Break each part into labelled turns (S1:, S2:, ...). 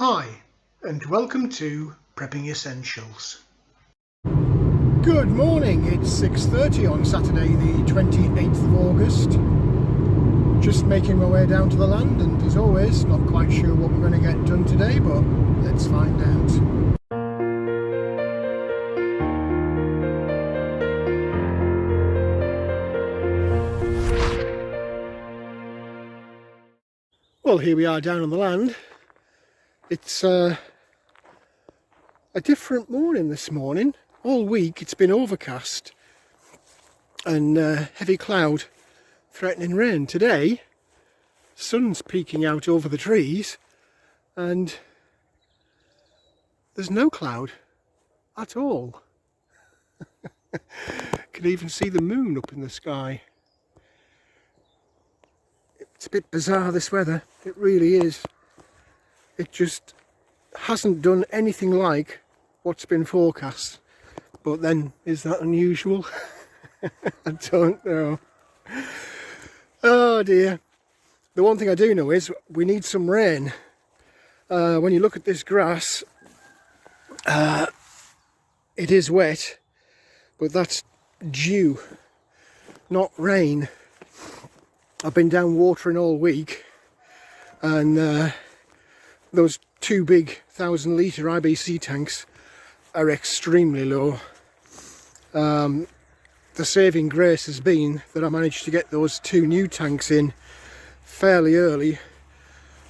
S1: Hi, and welcome to Prepping Essentials.
S2: Good morning, it's 6:30 on Saturday the 28th of August. Just making my way down to the land, and as always, not quite sure what we're going to get done today, but let's find out. Well, here we are down on the land. It's a different morning this morning. All week it's been overcast and heavy cloud threatening rain. Today, sun's peeking out over the trees and there's no cloud at all. Can even see the moon up in the sky. It's a bit bizarre, this weather, it really is. It just hasn't done anything like what's been forecast. But then, is that unusual? I don't know. Oh dear. The one thing I do know is we need some rain. When you look at this grass, it is wet, but that's dew, not rain. I've been down watering all week, and those two big 1,000-litre IBC tanks are extremely low. The saving grace has been that I managed to get those two new tanks in fairly early,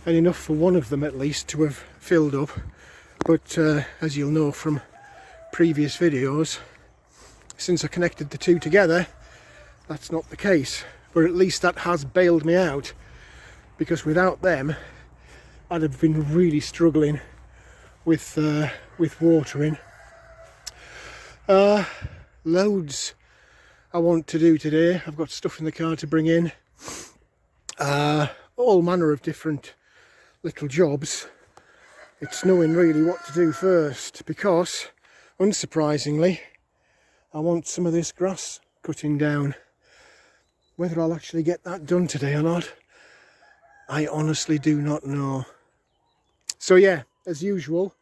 S2: and enough for one of them at least to have filled up. But as you'll know from previous videos, since I connected the two together, that's not the case. But at least that has bailed me out, because without them I'd have been really struggling with watering. Loads I want to do today. I've got stuff in the car to bring in, all manner of different little jobs. It's knowing really what to do first, because unsurprisingly I want some of this grass cutting down. Whether I'll actually get that done today or not, I honestly do not know. So yeah, as usual,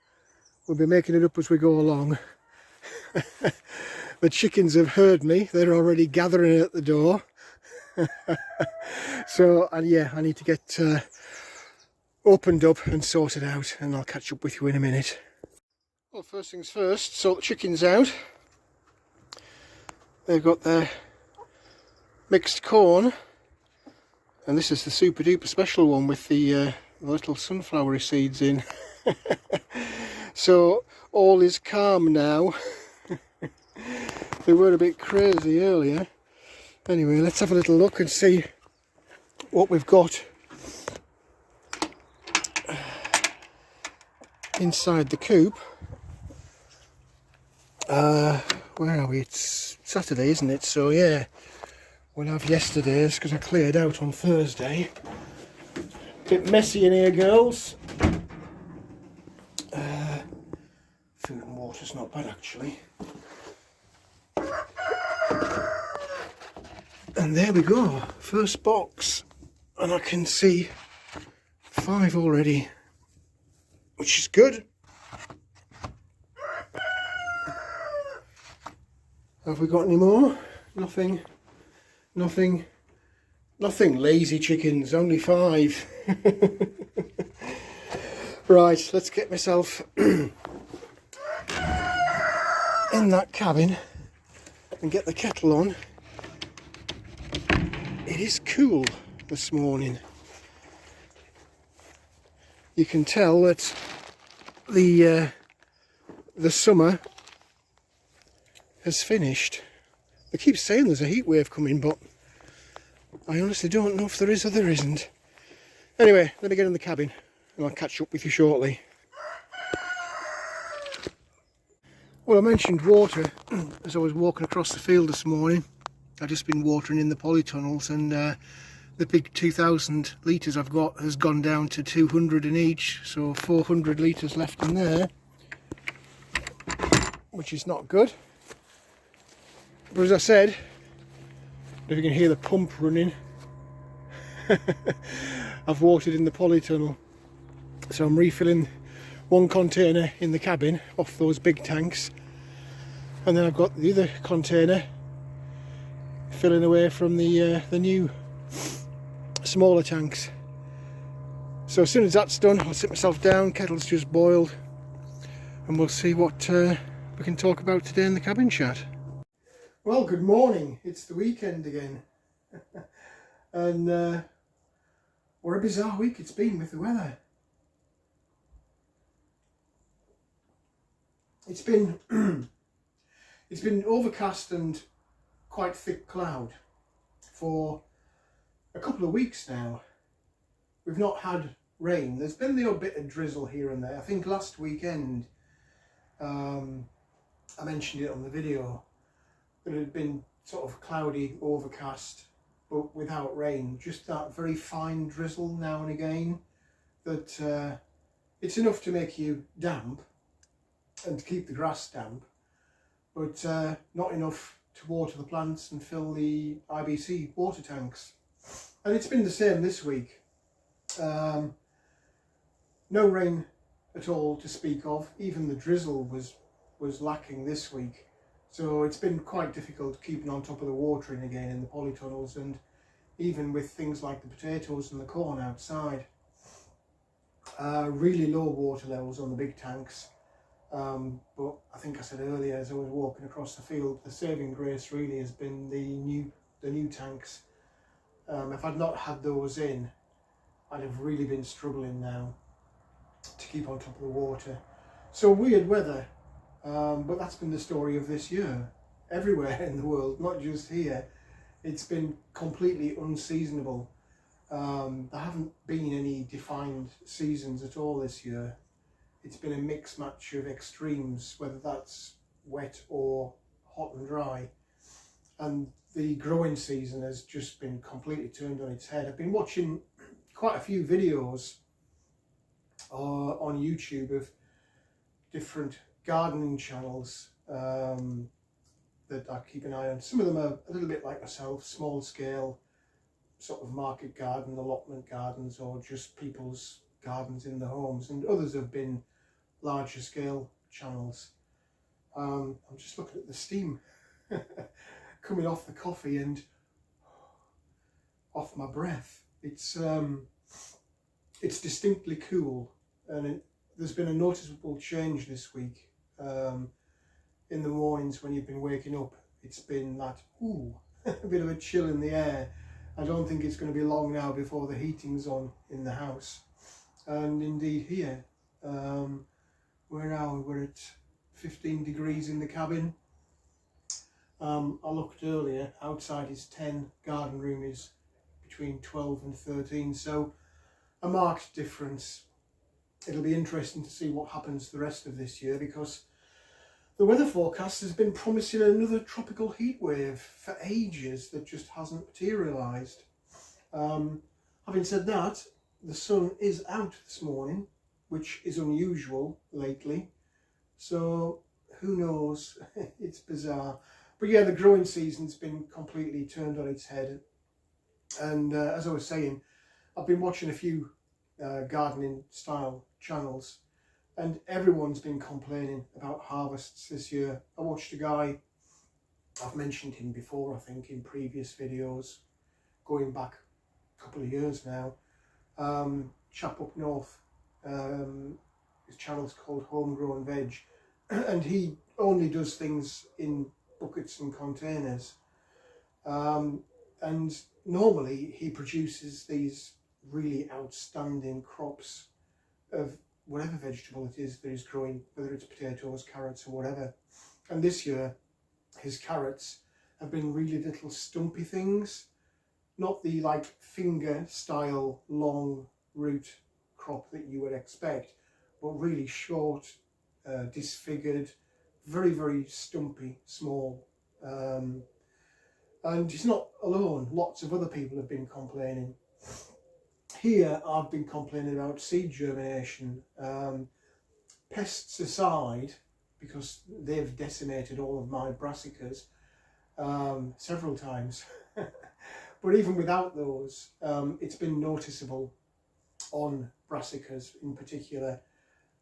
S2: we'll be making it up as we go along. The chickens have heard me, they're already gathering at the door. So yeah, I need to get opened up and sorted out, and I'll catch up with you in a minute. Well, first things first, sort the chickens out. They've got their mixed corn, and this is the super duper special one with the little sunflower seeds in. So all is calm now. They were a bit crazy earlier. Anyway, let's have a little look and see what we've got inside the coop. Where are we? It's Saturday, isn't it? So yeah, we'll have yesterday's because I cleared out on Thursday. Bit messy in here, girls. Food and water's not bad, actually. And there we go, first box, and I can see 5 already, which is good. Have we got any more? Nothing, lazy chickens, only 5. Right, let's get myself in that cabin and get the kettle on. It is cool this morning. You can tell that the summer has finished. They keep saying there's a heat wave coming, but I honestly don't know if there is or there isn't. Anyway, let me get in the cabin and I'll catch up with you shortly. Well, I mentioned water as I was walking across the field this morning. I've just been watering in the polytunnels, and the big 2,000 litres I've got has gone down to 200 in each, so 400 litres left in there, which is not good. But as I said, if you can hear the pump running, I've watered in the polytunnel, so I'm refilling one container in the cabin off those big tanks, and then I've got the other container filling away from the new smaller tanks. So as soon as that's done, I'll sit myself down, kettle's just boiled, and we'll see what we can talk about today in the cabin chat. Well, good morning. It's the weekend again. And what a bizarre week it's been with the weather. It's been it's been overcast and quite thick cloud for a couple of weeks now. We've not had rain. There's been the odd bit of drizzle here and there. I think last weekend I mentioned it on the video that it had been sort of cloudy, overcast, but without rain. Just that very fine drizzle now and again that it's enough to make you damp and to keep the grass damp, but not enough to water the plants and fill the IBC water tanks. And it's been the same this week. No rain at all to speak of. Even the drizzle was lacking this week. So it's been quite difficult keeping on top of the watering again in the polytunnels, and even with things like the potatoes and the corn outside. Really low water levels on the big tanks. But I think I said earlier as I was walking across the field, the saving grace really has been the new tanks. If I'd not had those in, I'd have really been struggling now to keep on top of the water. So weird weather. But that's been the story of this year. Everywhere in the world, not just here. It's been completely unseasonable. There haven't been any defined seasons at all this year. It's been a mixed match of extremes, whether that's wet or hot and dry. And the growing season has just been completely turned on its head. I've been watching quite a few videos on YouTube of different gardening channels that I keep an eye on. Some of them are a little bit like myself, small scale, sort of market garden, allotment gardens, or just people's gardens in the homes, and others have been larger scale channels. I'm just looking at the steam coming off the coffee and off my breath. It's distinctly cool, and there's been a noticeable change this week. In the mornings when you've been waking up, it's been that a bit of a chill in the air. I don't think it's going to be long now before the heating's on in the house. And indeed here, where are we? We're at 15 degrees in the cabin. I looked earlier, outside is 10, garden room is between 12 and 13, so a marked difference. It'll be interesting to see what happens the rest of this year, because the weather forecast has been promising another tropical heat wave for ages that just hasn't materialised. Having said that, the sun is out this morning, which is unusual lately. So who knows? It's bizarre. But yeah, the growing season's been completely turned on its head. And as I was saying, I've been watching a few gardening style channels, and everyone's been complaining about harvests this year. I watched a guy, I've mentioned him before I think in previous videos, going back a couple of years now, chap up north. His channel's called Homegrown Veg, and he only does things in buckets and containers, and normally he produces these really outstanding crops of whatever vegetable it is that he's growing, whether it's potatoes, carrots or whatever. And this year his carrots have been really little stumpy things, not the like finger style long root crop that you would expect, but really short, disfigured, very, very stumpy, small. And he's not alone. Lots of other people have been complaining. Here I've been complaining about seed germination. Pests aside, because they've decimated all of my brassicas several times. But even without those, it's been noticeable on brassicas in particular.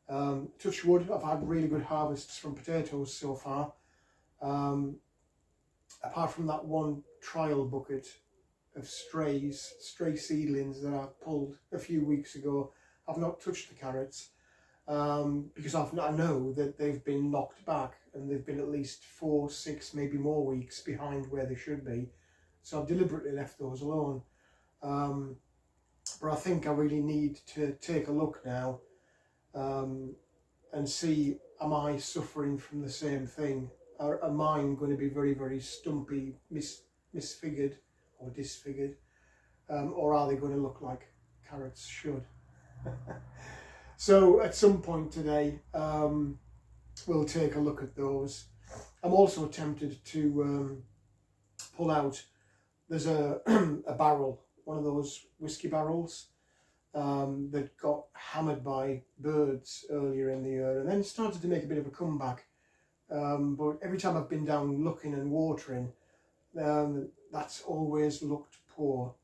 S2: Touch wood, I've had really good harvests from potatoes so far. Apart from that one trial bucket of stray seedlings that I pulled a few weeks ago, I've not touched the carrots because I know that they've been knocked back and they've been at least 4, 6, maybe more weeks behind where they should be. So I've deliberately left those alone. But I think I really need to take a look now and see, am I suffering from the same thing? Are mine going to be very, very stumpy, misfigured or disfigured? Or are they going to look like carrots should? So at some point today, we'll take a look at those. I'm also tempted to pull out, there's a barrel, one of those whiskey barrels that got hammered by birds earlier in the year and then started to make a bit of a comeback. But every time I've been down looking and watering, that's always looked poor.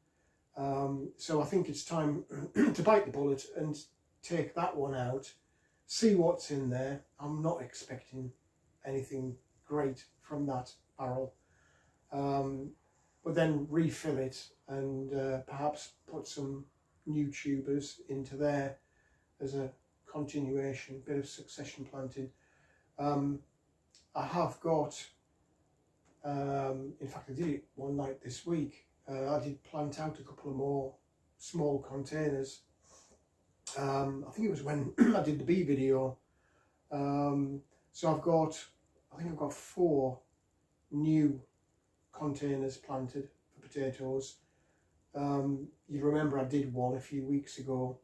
S2: So I think it's time to bite the bullet and take that one out, see what's in there. I'm not expecting anything great from that barrel, but then refill it and perhaps put some new tubers into there as a continuation, bit of succession planting. I have got, in fact I did it one night this week, I did plant out a couple of more small containers. I think it was when I did the bee video. So I think I've got 4 new containers planted for potatoes. You remember I did one a few weeks ago,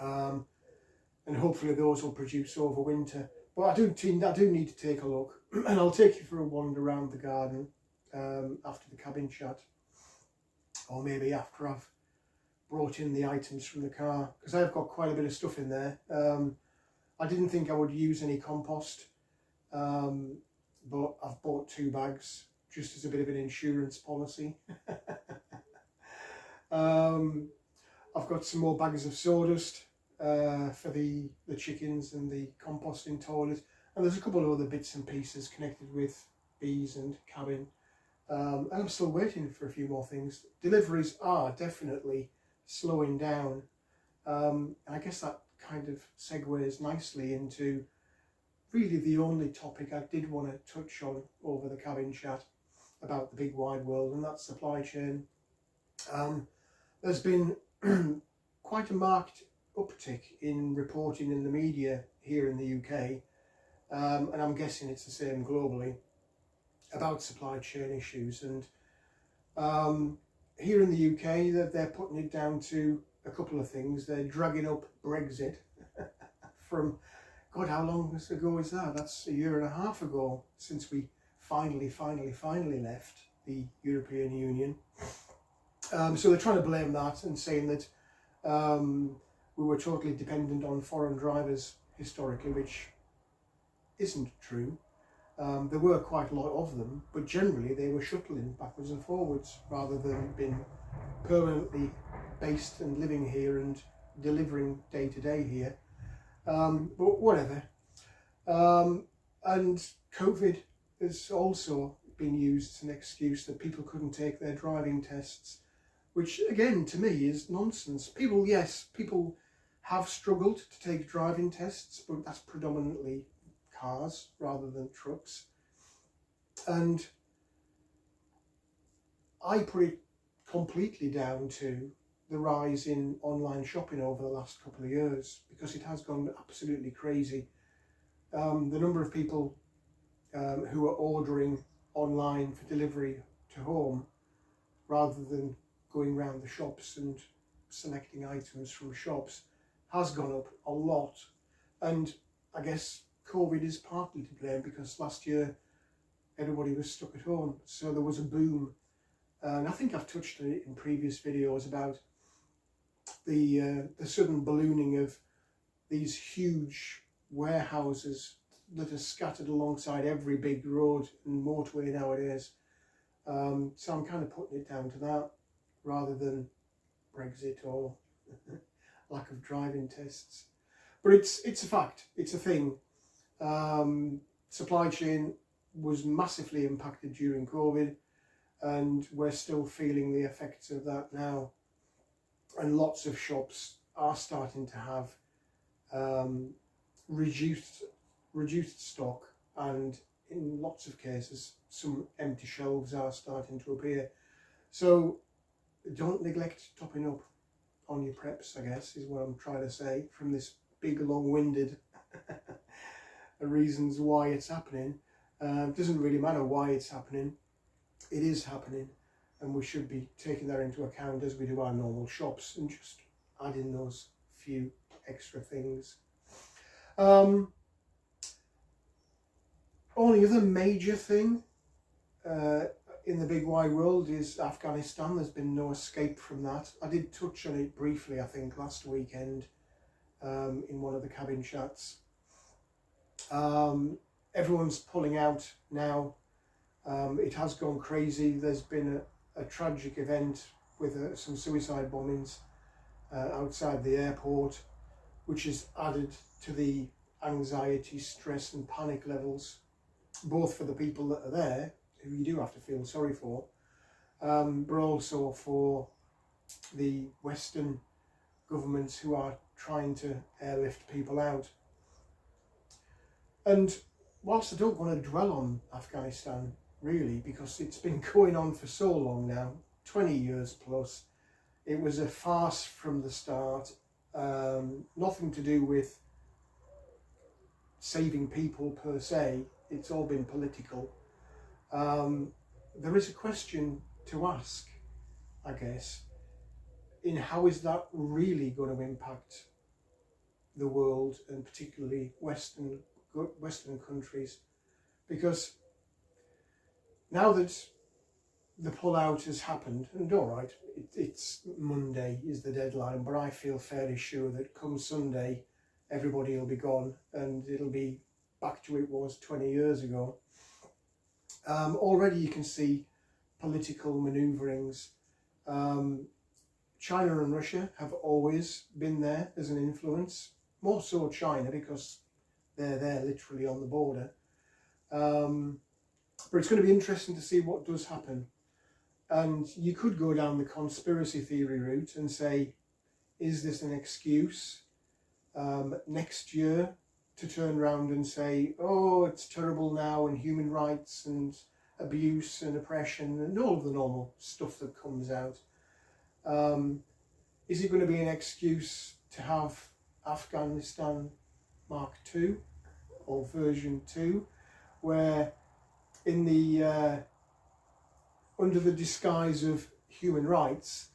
S2: and hopefully those will produce over winter. But I do need to take a look, and I'll take you for a wander around the garden after the cabin chat, or maybe after I've brought in the items from the car, because I've got quite a bit of stuff in there. I didn't think I would use any compost, but I've bought 2 bags just as a bit of an insurance policy. I've got some more bags of sawdust for the chickens and the composting toilet, and there's a couple of other bits and pieces connected with bees and cabin, and I'm still waiting for a few more things. Deliveries are definitely slowing down, and I guess that kind of segues nicely into really the only topic I did want to touch on over the cabin chat about the big wide world, and that's supply chain. There's been quite a marked uptick in reporting in the media here in the UK, and I'm guessing it's the same globally, about supply chain issues. And here in the UK, they're putting it down to a couple of things. They're dragging up Brexit from, God, how long ago is that? That's a year and a half ago since we finally left the European Union. So they're trying to blame that and saying that we were totally dependent on foreign drivers historically, which isn't true. There were quite a lot of them, but generally they were shuttling backwards and forwards rather than being permanently based and living here and delivering day to day here. But whatever. And COVID has also been used as an excuse that people couldn't take their driving tests, which again to me is nonsense. People have struggled to take driving tests, but that's predominantly cars rather than trucks. And I put it completely down to the rise in online shopping over the last couple of years, because it has gone absolutely crazy. The number of people who are ordering online for delivery to home rather than going around the shops and selecting items from shops has gone up a lot. And I guess COVID is partly to blame, because last year everybody was stuck at home, so there was a boom. And I think I've touched on it in previous videos about the sudden ballooning of these huge warehouses that are scattered alongside every big road and motorway nowadays. So I'm kind of putting it down to that rather than Brexit or lack of driving tests. But it's a fact, it's a thing. Supply chain was massively impacted during COVID, and we're still feeling the effects of that now. And lots of shops are starting to have reduced stock, and in lots of cases some empty shelves are starting to appear. So don't neglect topping up on your preps, I guess, is what I'm trying to say from this big long-winded reasons why it's happening. It doesn't really matter why it's happening, it is happening, and we should be taking that into account as we do our normal shops and just add in those few extra things. Only other major thing in the big wide world is Afghanistan. There's been no escape from that. I did touch on it briefly, I think, last weekend in one of the cabin chats. Everyone's pulling out now. It has gone crazy. There's been a tragic event with some suicide bombings outside the airport, which has added to the anxiety, stress and panic levels, both for the people that are there, who you do have to feel sorry for, but also for the Western governments who are trying to airlift people out. And whilst I don't want to dwell on Afghanistan, really, because it's been going on for so long now, 20 years plus, it was a farce from the start, nothing to do with saving people per se, it's all been political. There is a question to ask, I guess, in how is that really going to impact the world, and particularly Western countries, because now that the pullout has happened, and all right, it's Monday is the deadline, but I feel fairly sure that come Sunday everybody will be gone and it'll be back to it was 20 years ago. Already you can see political manoeuvrings. China and Russia have always been there as an influence, more so China because they're there literally on the border. But it's going to be interesting to see what does happen. And you could go down the conspiracy theory route and say, is this an excuse next year to turn around and say, oh, it's terrible now, and human rights and abuse and oppression and all of the normal stuff that comes out. Is it going to be an excuse to have Afghanistan Mark II or version 2, where in the under the disguise of human rights,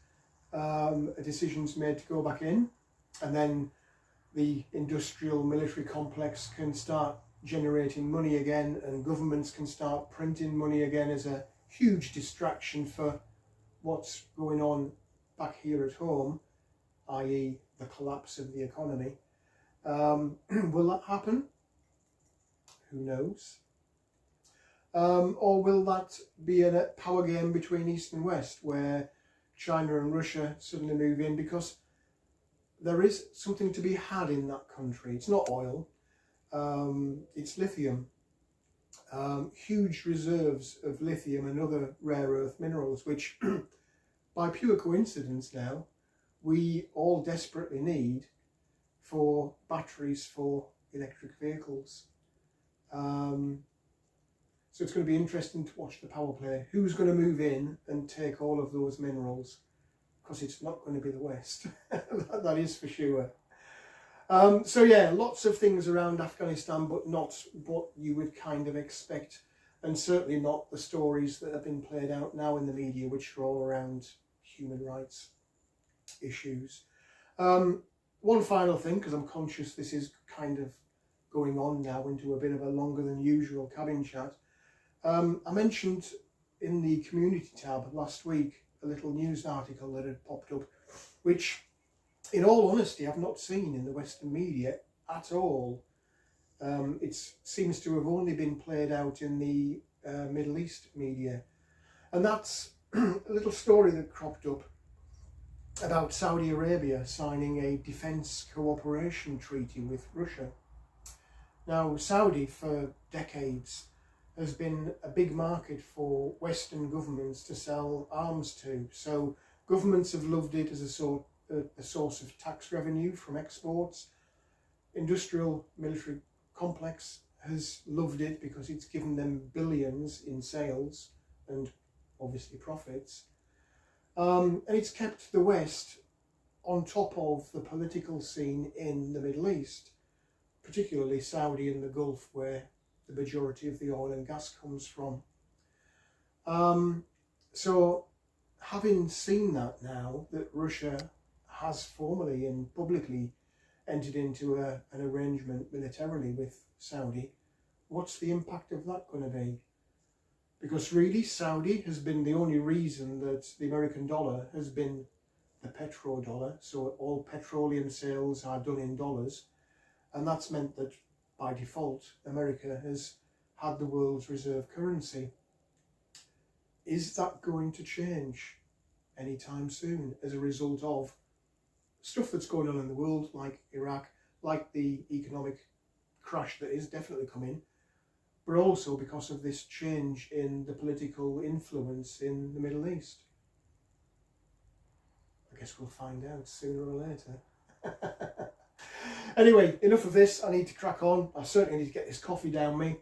S2: a decision's made to go back in, and then the industrial military complex can start generating money again, and governments can start printing money again as a huge distraction for what's going on back here at home, i.e. the collapse of the economy. Will that happen? Who knows? Or will that be a power game between East and West, where China and Russia suddenly move in, because there is something to be had in that country. It's not oil, it's lithium. Huge reserves of lithium and other rare earth minerals, which by pure coincidence now, we all desperately need for batteries for electric vehicles. So it's going to be interesting to watch the power play. Who's going to move in and take all of those minerals? Because it's not going to be the West. That is for sure. So yeah, lots of things around Afghanistan, but not what you would kind of expect. And certainly not the stories that have been played out now in the media, which are all around human rights issues. One final thing, because I'm conscious this is kind of going on now into a bit of a longer than usual cabin chat. I mentioned in the community tab last week a little news article that had popped up, which in all honesty I've not seen in the Western media at all. It seems to have only been played out in the Middle East media, and that's a little story that cropped up about Saudi Arabia signing a defence cooperation treaty with Russia. Now, Saudi for decades has been a big market for Western governments to sell arms to. So governments have loved it as a source of tax revenue from exports. Industrial military complex has loved it because it's given them billions in sales and obviously profits. And it's kept the West on top of the political scene in the Middle East, particularly Saudi and the Gulf, where the majority of the oil and gas comes from. So having seen that now, that Russia has formally and publicly entered into an arrangement militarily with Saudi, what's the impact of that going to be? Because really, Saudi has been the only reason that the American dollar has been the petrodollar, so all petroleum sales are done in dollars, and that's meant that by default America has had the world's reserve currency. Is that going to change anytime soon as a result of stuff that's going on in the world, like Iraq, like the economic crash that is definitely coming, but also because of this change in the political influence in the Middle East? I guess we'll find out sooner or later. Anyway, enough of this. I need to crack on. I certainly need to get this coffee down me.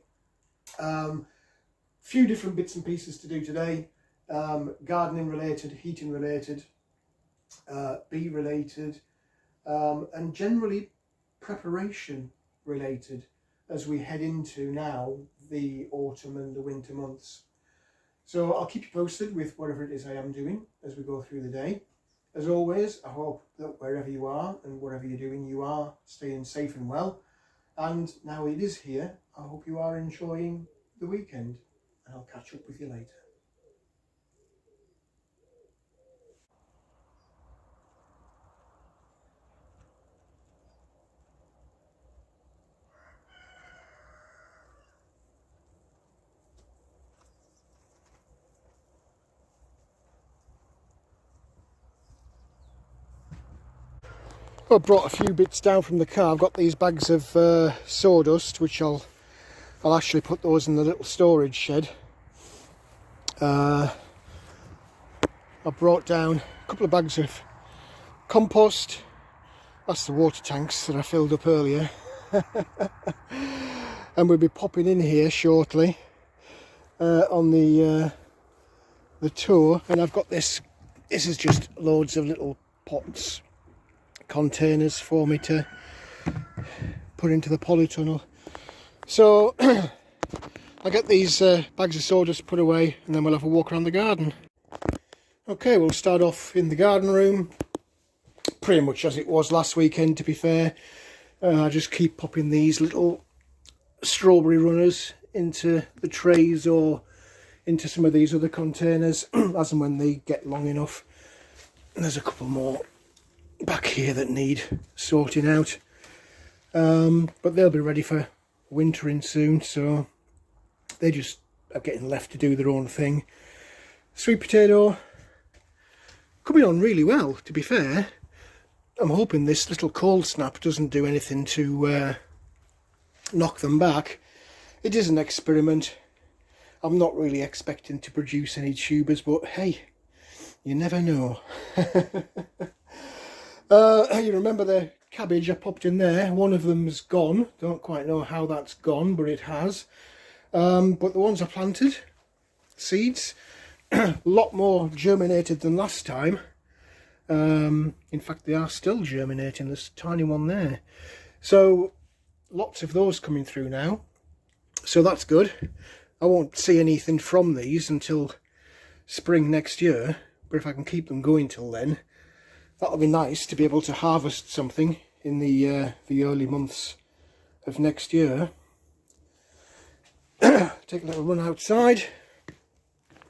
S2: Few different bits and pieces to do today. Gardening related, heating related, bee related, and generally preparation related as we head into now the autumn and the winter months. So I'll keep you posted with whatever it is I am doing as we go through the day. As always, I hope that wherever you are and whatever you're doing, you are staying safe and well. And now it is here, I hope you are enjoying the weekend, and I'll catch up with you later. I brought a few bits down from the car. I've got these bags of sawdust, which I'll actually put those in the little storage shed. I brought down a couple of bags of compost. That's the water tanks that I filled up earlier. And we'll be popping in here shortly on the tour. And I've got this is just loads of little pots, containers for me to put into the polytunnel. So I'll get these bags of sawdust put away, and then we'll have a walk around the garden. Okay, we'll start off in the garden room, pretty much as it was last weekend, to be fair. I just keep popping these little strawberry runners into the trays or into some of these other containers as and when they get long enough. And there's a couple more back here that need sorting out, but they'll be ready for wintering soon, so they just are getting left to do their own thing. Sweet potato coming on really well, to be fair. I'm hoping this little cold snap doesn't do anything to knock them back. It is an experiment. I'm not really expecting to produce any tubers, but hey, you never know. You remember the cabbage I popped in there? One of them's gone. Don't quite know how that's gone, but it has. But the ones I planted, seeds, a lot more germinated than last time. In fact, they are still germinating. There's a tiny one there. So lots of those coming through now. So that's good. I won't see anything from these until spring next year. But if I can keep them going till then, that'll be nice to be able to harvest something in the early months of next year. Take a little run outside,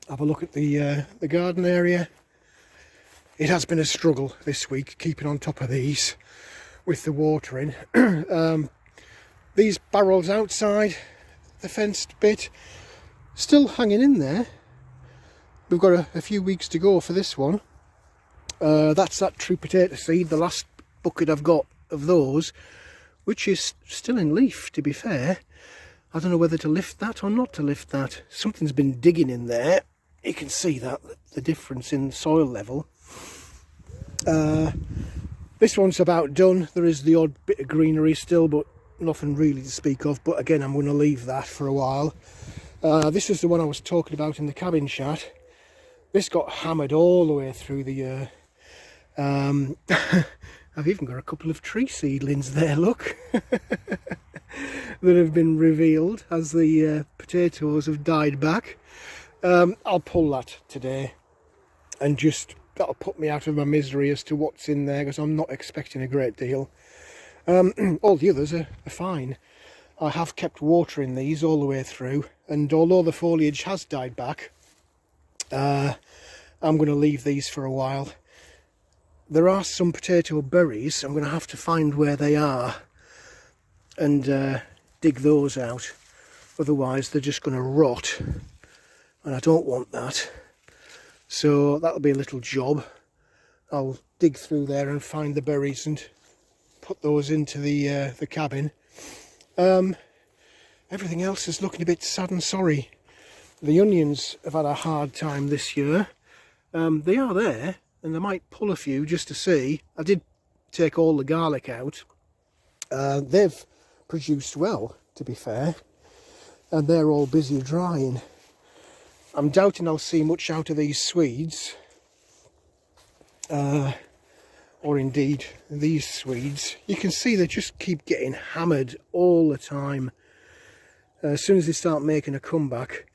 S2: have a look at the garden area. It has been a struggle this week keeping on top of these with the watering. These barrels outside the fenced bit still hanging in there. We've got a few weeks to go for this one. That's that true potato seed, the last bucket I've got of those, which is still in leaf, to be fair. I don't know whether to lift that or not to lift that. Something's been digging in there. You can see that, the difference in soil level. This one's about done. There is the odd bit of greenery still, but nothing really to speak of. But again, I'm going to leave that for a while. This is the one I was talking about in the cabin chat. This got hammered all the way through the year. I've even got a couple of tree seedlings there, look, that have been revealed as the potatoes have died back. I'll pull that today, and just that'll put me out of my misery as to what's in there, because I'm not expecting a great deal. All the others are fine. I have kept watering these all the way through, and although the foliage has died back, I'm going to leave these for a while. There are some potato berries. I'm going to have to find where they are and dig those out. Otherwise they're just going to rot, and I don't want that. So that'll be a little job. I'll dig through there and find the berries and put those into the cabin. Everything else is looking a bit sad and sorry. The onions have had a hard time this year. They are there, and I might pull a few just to see. I did take all the garlic out. They've produced well, to be fair, and they're all busy drying. I'm doubting I'll see much out of these Swedes, or indeed these Swedes. You can see they just keep getting hammered all the time. As soon as they start making a comeback,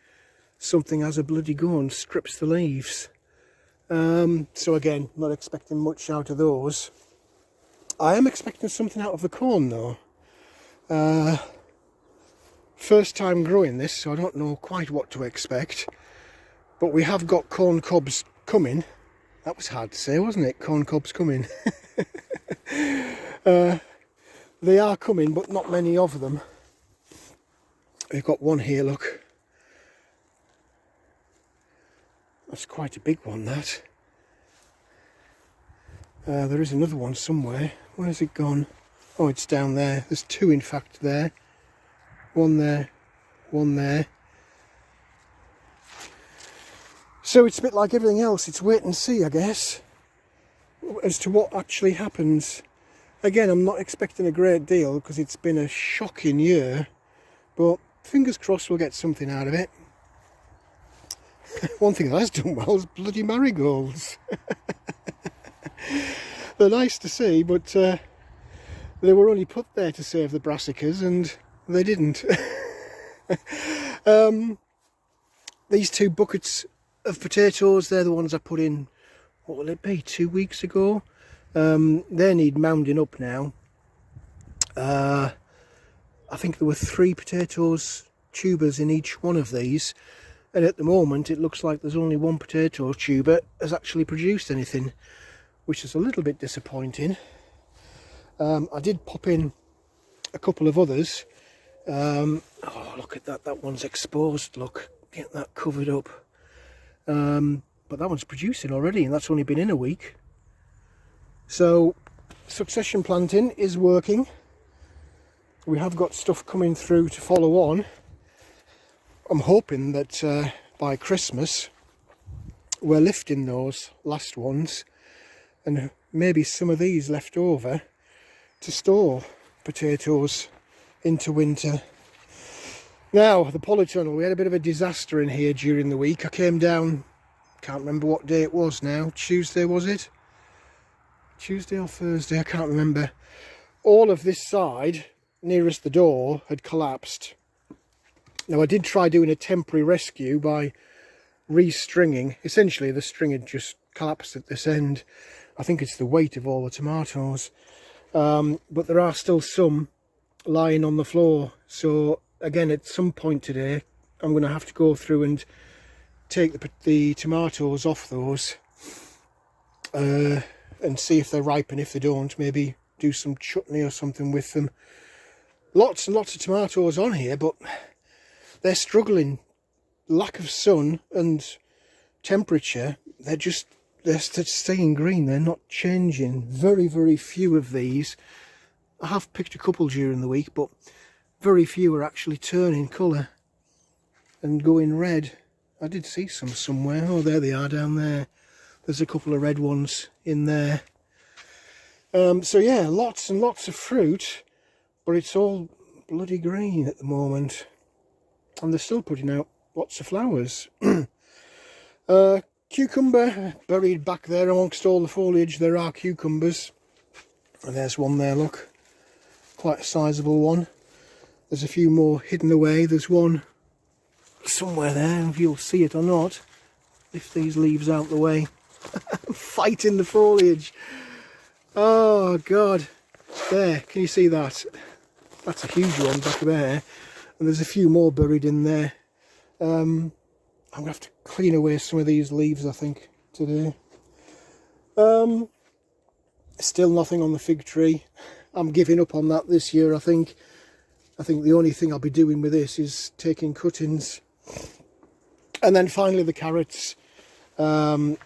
S2: something has a bloody go and strips the leaves. So again, not expecting much out of those. I am expecting something out of the corn though. First time growing this, so I don't know quite what to expect. But we have got corn cobs coming. That was hard to say, wasn't it? Corn cobs coming. They are coming, but not many of them. We've got one here, look. That's quite a big one, that. There is another one somewhere. Where has it gone? Oh, it's down there. There's two, in fact, there. One there, one there. So it's a bit like everything else. It's wait and see, I guess, as to what actually happens. Again, I'm not expecting a great deal because it's been a shocking year, but fingers crossed we'll get something out of it. One thing that has done well is bloody marigolds. They're nice to see, but they were only put there to save the brassicas, and they didn't. These two buckets of potatoes, they're the ones I put in, what will it be, 2 weeks ago? They need mounding up now. I think there were 3 potatoes tubers in each one of these, and at the moment it looks like there's only 1 potato tuber has actually produced anything, which is a little bit disappointing. I did pop in a couple of others. Oh, look at that, that one's exposed, look, get that covered up. But that one's producing already, and that's only been in a week. So succession planting is working. We have got stuff coming through to follow on. I'm hoping that by Christmas we're lifting those last ones, and maybe some of these left over to store potatoes into winter. Now, the polytunnel, we had a bit of a disaster in here during the week. I came down, can't remember what day it was now, Tuesday was it? Tuesday or Thursday, I can't remember. All of this side, nearest the door, had collapsed. Now, I did try doing a temporary rescue by restringing. Essentially, the string had just collapsed at this end. I think it's the weight of all the tomatoes. But there are still some lying on the floor. So, again, at some point today, I'm going to have to go through and take the tomatoes off those. And see if they're ripe, and if they don't, maybe do some chutney or something with them. Lots and lots of tomatoes on here, but they're struggling. Lack of sun and temperature, they're just they're staying green, they're not changing. Very, very few of these. I have picked a couple during the week, but very few are actually turning colour and going red. I did see some somewhere. Oh, there they are down there. There's a couple of red ones in there. So yeah, lots and lots of fruit, but it's all bloody green at the moment. And they're still putting out lots of flowers. Cucumber, buried back there amongst all the foliage, there are cucumbers. And there's one there, look. Quite a sizable one. There's a few more hidden away. There's one somewhere there, if you'll see it or not. Lift these leaves out the way. Fighting the foliage. Oh God. There, can you see that? That's a huge one back there. And there's a few more buried in there. I'm going to have to clean away some of these leaves, I think, today. Still nothing on the fig tree. I'm giving up on that this year, I think. I think the only thing I'll be doing with this is taking cuttings. And then finally the carrots. The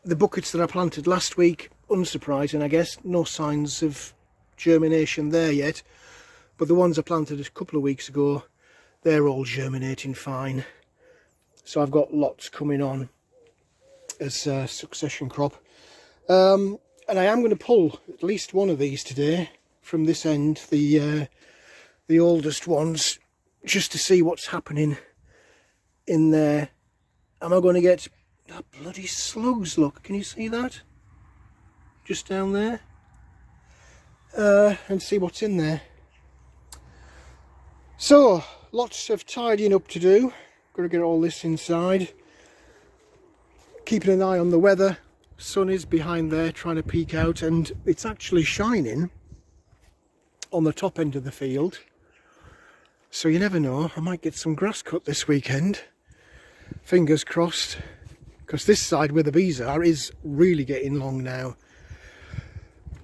S2: buckets that I planted last week, unsurprising I guess, no signs of germination there yet. But the ones I planted a couple of weeks ago, they're all germinating fine. So I've got lots coming on as a succession crop. And I am going to pull at least one of these today from this end, the oldest ones, just to see what's happening in there. Am I going to get that bloody slugs? Look, can you see that? Just down there. And see what's in there. So, lots of tidying up to do. Got to get all this inside. Keeping an eye on the weather. Sun is behind there trying to peek out, and it's actually shining on the top end of the field. So you never know, I might get some grass cut this weekend. Fingers crossed. Because this side where the bees are is really getting long now.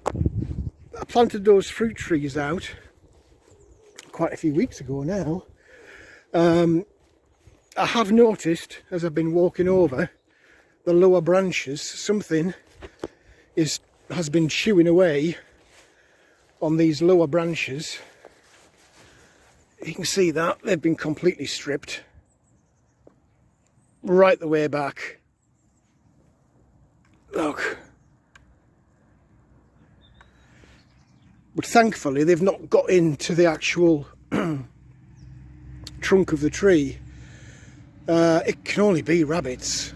S2: I planted those fruit trees out quite a few weeks ago now. I have noticed as I've been walking over the lower branches, something has been chewing away on these lower branches. You can see that they've been completely stripped right the way back. Look. But thankfully they've not got into the actual trunk of the tree. It can only be rabbits.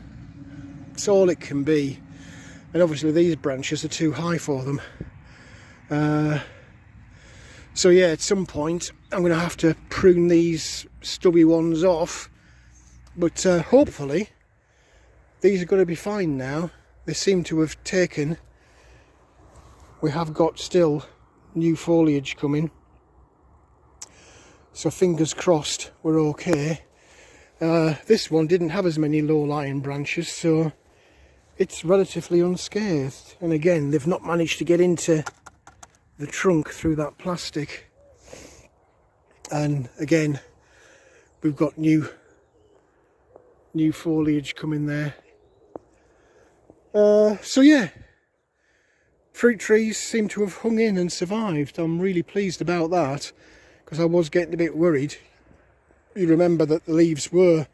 S2: It's all it can be. And obviously these branches are too high for them. So yeah, at some point I'm going to have to prune these stubby ones off. But hopefully these are going to be fine now. They seem to have taken. We have got still new foliage coming. So fingers crossed we're okay. This one didn't have as many low-lying branches, so it's relatively unscathed. And again, they've not managed to get into the trunk through that plastic. And again, we've got new foliage coming there. So yeah, fruit trees seem to have hung in and survived. I'm really pleased about that, because I was getting a bit worried. You remember that the leaves were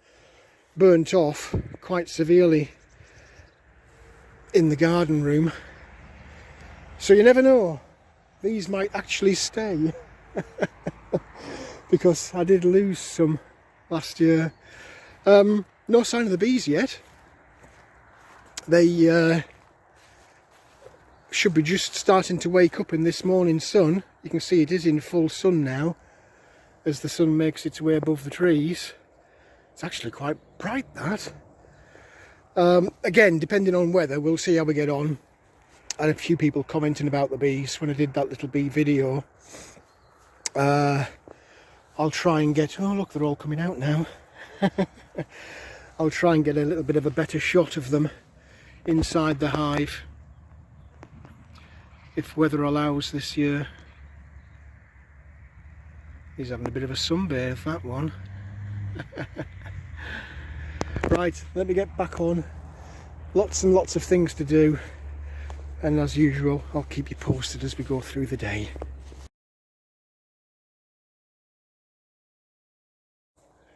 S2: burnt off quite severely in the garden room. So you never know, these might actually stay. Because I did lose some last year. No sign of the bees yet. They should be just starting to wake up in this morning sun. You can see it is in full sun now as the sun makes its way above the trees. It's actually quite bright, that. Again, depending on weather, we'll see how we get on. I had a few people commenting about the bees when I did that little bee video. I'll try and get... Oh look, they're all coming out now. I'll try and get a little bit of a better shot of them inside the hive, if weather allows this year. He's having a bit of a sunbathe, that one. Right, let me get back on Lots and lots of things to do, and as usual I'll keep you posted as we go through the day.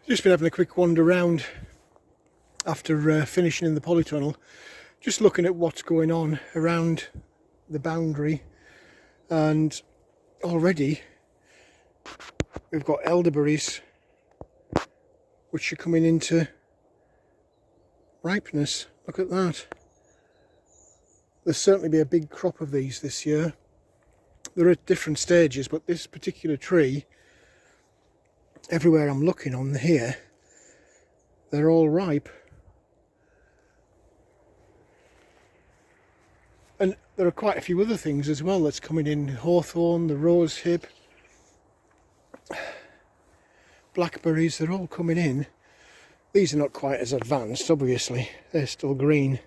S2: Just been having a quick wander around after finishing in the polytunnel, just looking at what's going on around the boundary, and already we've got elderberries which are coming into ripeness. Look at that. There'll certainly be a big crop of these this year. They're at different stages, but this particular tree, everywhere I'm looking on here, they're all ripe. And there are quite a few other things as well that's coming in. Hawthorn, the rose hip, blackberries, they're all coming in. These are not quite as advanced, obviously, they're still green,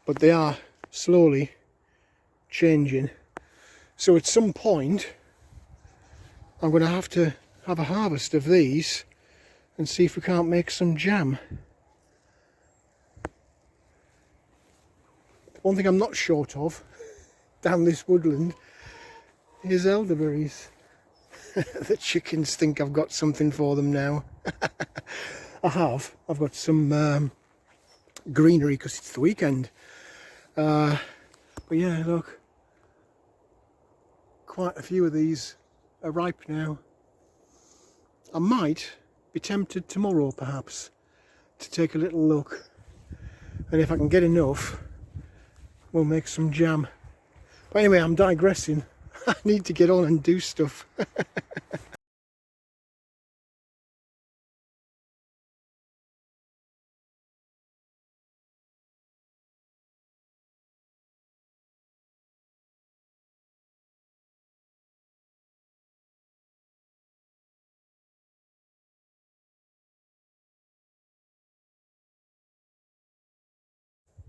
S2: but they are slowly changing. So at some point I'm going to have a harvest of these and see if we can't make some jam. One thing I'm not short of down this woodland is elderberries. The chickens think I've got something for them now. I've got some greenery because it's the weekend. But yeah, look, quite a few of these are ripe now. I might be tempted tomorrow perhaps to take a little look, and if I can get enough we'll make some jam. But anyway, I'm digressing. I need to get on and do stuff.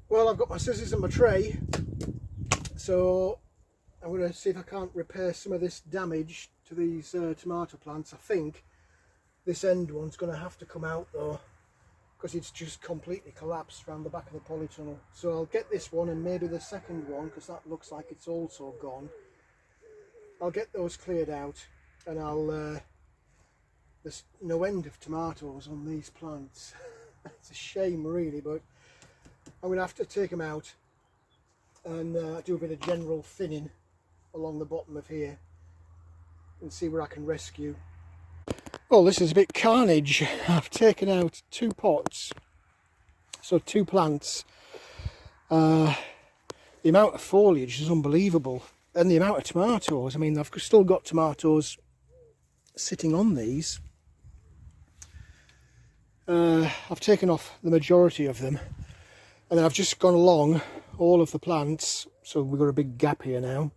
S2: Well, I've got my scissors and my tray, so I'm going to see if I can't repair some of this damage to these tomato plants. I think this end one's going to have to come out though, because it's just completely collapsed around the back of the polytunnel. So I'll get this one and maybe the second one, because that looks like it's also gone. I'll get those cleared out, and there's no end of tomatoes on these plants. It's a shame really, but I'm going to have to take them out and do a bit of general thinning along the bottom of here and see where I can rescue. Well, this is a bit carnage. I've taken out 2 pots, so 2 plants. The amount of foliage is unbelievable, and the amount of tomatoes. I mean, I've still got tomatoes sitting on these. I've taken off the majority of them, and then I've just gone along all of the plants, so we've got a big gap here now,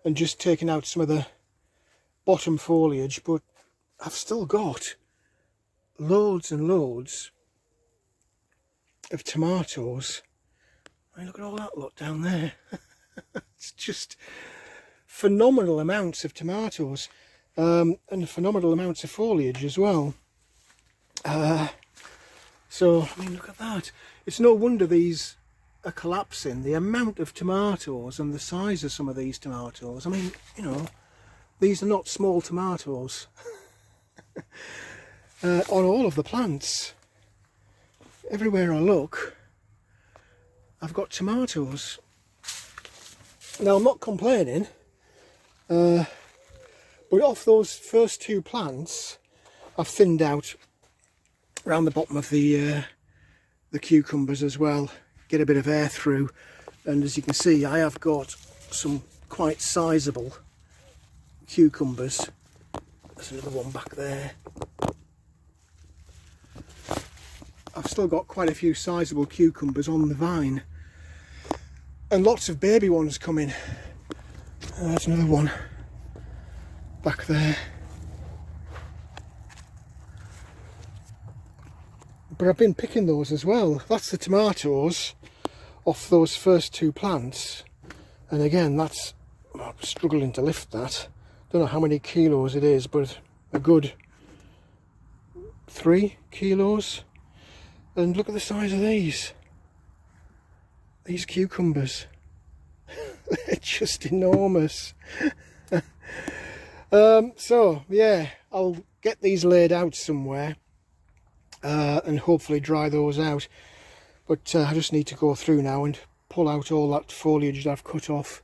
S2: and just taken out some of the bottom foliage, but I've still got loads and loads of tomatoes. I mean, look at all that lot down there. It's just phenomenal amounts of tomatoes, and phenomenal amounts of foliage as well. So, I mean, look at that. It's no wonder these are collapsing. The amount of tomatoes and the size of some of these tomatoes. I mean, you know, these are not small tomatoes. On all of the plants. Everywhere I look, I've got tomatoes. Now, I'm not complaining, but off those first 2 plants, I've thinned out around the bottom of the cucumbers as well, get a bit of air through, and as you can see I have got some quite sizable cucumbers. There's another one back there. I've still got quite a few sizable cucumbers on the vine, and lots of baby ones coming. There's another one back there. But I've been picking those as well. That's the tomatoes off those first 2 plants, and again that's, I'm struggling to lift that. Don't know how many kilos it is, but a good 3 kilos. And look at the size of these. these cucumbers. They're just enormous. So yeah, I'll get these laid out somewhere and hopefully dry those out. But I just need to go through now and pull out all that foliage that I've cut off.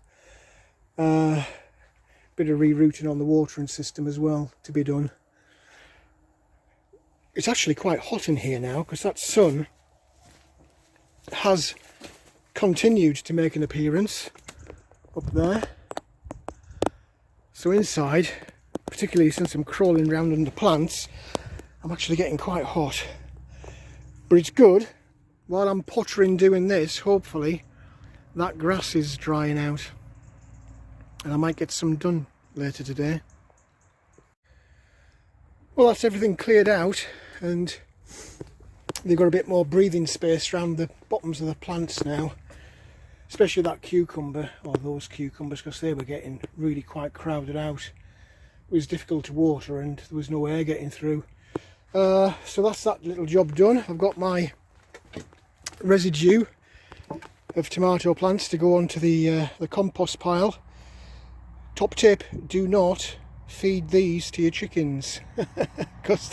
S2: Bit of rerouting on the watering system as well to be done. It's actually quite hot in here now because that sun has continued to make an appearance up there. So inside, particularly since I'm crawling around under plants, I'm actually getting quite hot. But it's good. While I'm pottering doing this, hopefully that grass is drying out and I might get some done later today. Well, that's everything cleared out, and they've got a bit more breathing space around the bottoms of the plants now, especially that cucumber, or those cucumbers, because they were getting really quite crowded out. It was difficult to water and there was no air getting through. So that's that little job done. I've got my residue of tomato plants to go onto the compost pile. Top tip, do not feed these to your chickens because